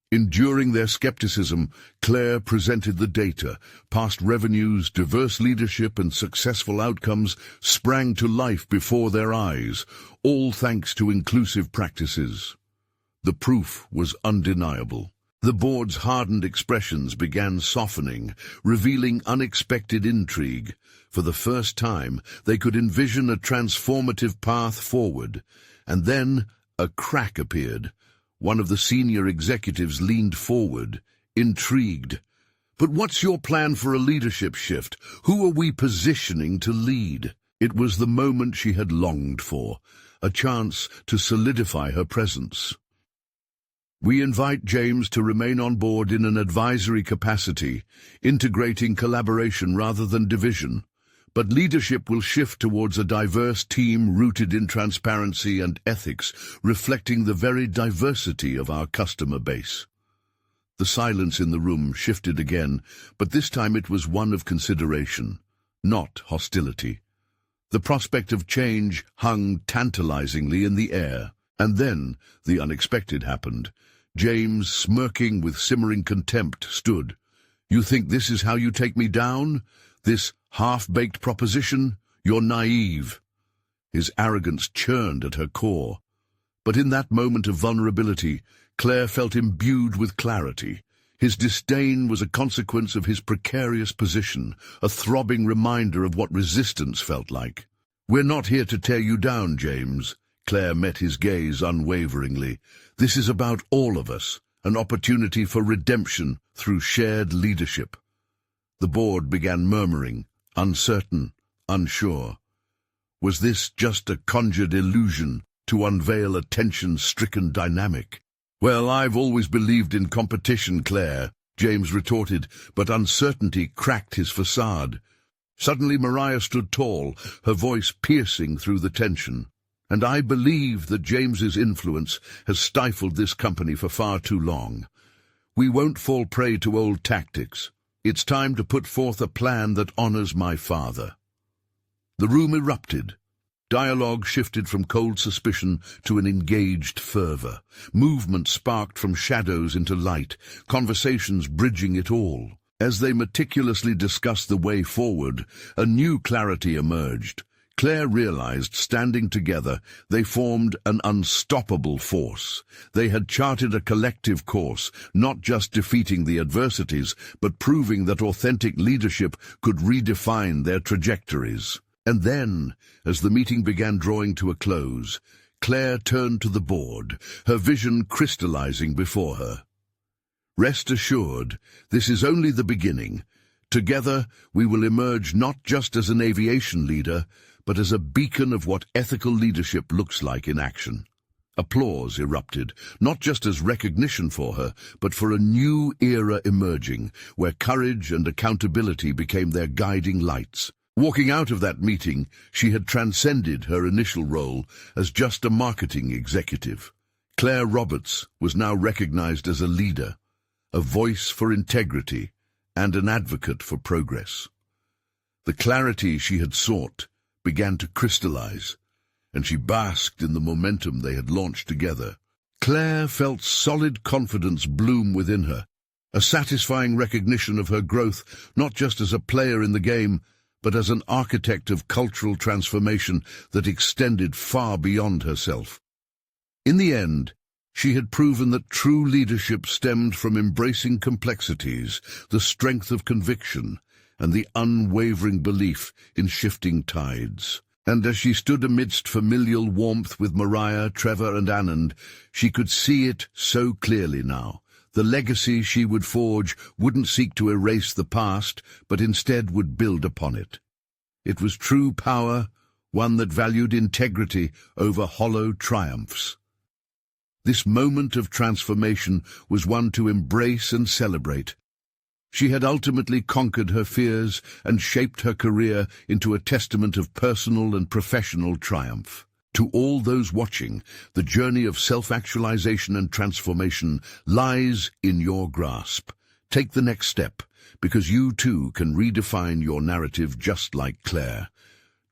Enduring their skepticism, Claire presented the data. Past revenues, diverse leadership, and successful outcomes sprang to life before their eyes, all thanks to inclusive practices. The proof was undeniable. The board's hardened expressions began softening, revealing unexpected intrigue. For the first time, they could envision a transformative path forward. And then a crack appeared. One of the senior executives leaned forward, intrigued. "But what's your plan for a leadership shift? Who are we positioning to lead?" It was the moment she had longed for, a chance to solidify her presence. "We invite James to remain on board in an advisory capacity, integrating collaboration rather than division. But leadership will shift towards a diverse team rooted in transparency and ethics, reflecting the very diversity of our customer base." The silence in the room shifted again, but this time it was one of consideration, not hostility. The prospect of change hung tantalizingly in the air. And then the unexpected happened. James, smirking with simmering contempt, stood. "You think this is how you take me down? This half-baked proposition? You're naive." His arrogance churned at her core. But in that moment of vulnerability, Claire felt imbued with clarity. His disdain was a consequence of his precarious position, a throbbing reminder of what resistance felt like. "We're not here to tear you down, James," Claire met his gaze unwaveringly. This is about all of us, an opportunity for redemption through shared leadership. The board began murmuring, uncertain, unsure. Was this just a conjured illusion to unveil a tension-stricken dynamic? Well, I've always believed in competition, Claire, James retorted, but uncertainty cracked his facade. Suddenly Mariah stood tall, her voice piercing through the tension. And I believe that James's influence has stifled this company for far too long. We won't fall prey to old tactics. It's time to put forth a plan that honors my father. The room erupted. Dialogue shifted from cold suspicion to an engaged fervor. Movement sparked from shadows into light, conversations bridging it all. As they meticulously discussed the way forward, a new clarity emerged. Claire realized, standing together, they formed an unstoppable force. They had charted a collective course, not just defeating the adversities, but proving that authentic leadership could redefine their trajectories. And then, as the meeting began drawing to a close, Claire turned to the board, her vision crystallizing before her. Rest assured, this is only the beginning. Together, we will emerge not just as an aviation leader, but as a beacon of what ethical leadership looks like in action. Applause erupted, not just as recognition for her, but for a new era emerging, where courage and accountability became their guiding lights. Walking out of that meeting, she had transcended her initial role as just a marketing executive. Claire Roberts was now recognized as a leader, a voice for integrity, and an advocate for progress. The clarity she had sought began to crystallize, and she basked in the momentum they had launched together. Claire felt solid confidence bloom within her, a satisfying recognition of her growth not just as a player in the game, but as an architect of cultural transformation that extended far beyond herself. In the end, she had proven that true leadership stemmed from embracing complexities, the strength of conviction, and the unwavering belief in shifting tides. And as she stood amidst familial warmth with Mariah, Trevor, and Anand, she could see it so clearly now. The legacy she would forge wouldn't seek to erase the past, but instead would build upon it. It was true power, one that valued integrity over hollow triumphs. This moment of transformation was one to embrace and celebrate. She had ultimately conquered her fears and shaped her career into a testament of personal and professional triumph. To all those watching, the journey of self-actualization and transformation lies in your grasp. Take the next step, because you too can redefine your narrative just like Claire.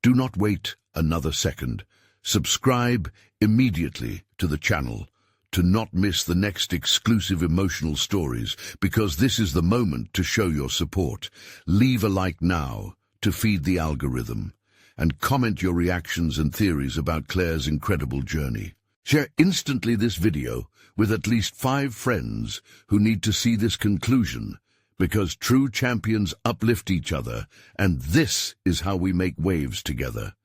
Do not wait another second. Subscribe immediately to the channel to not miss the next exclusive emotional stories, because this is the moment to show your support. Leave a like now to feed the algorithm, and comment your reactions and theories about Claire's incredible journey. Share instantly this video with at least 5 friends who need to see this conclusion, because true champions uplift each other, and this is how we make waves together.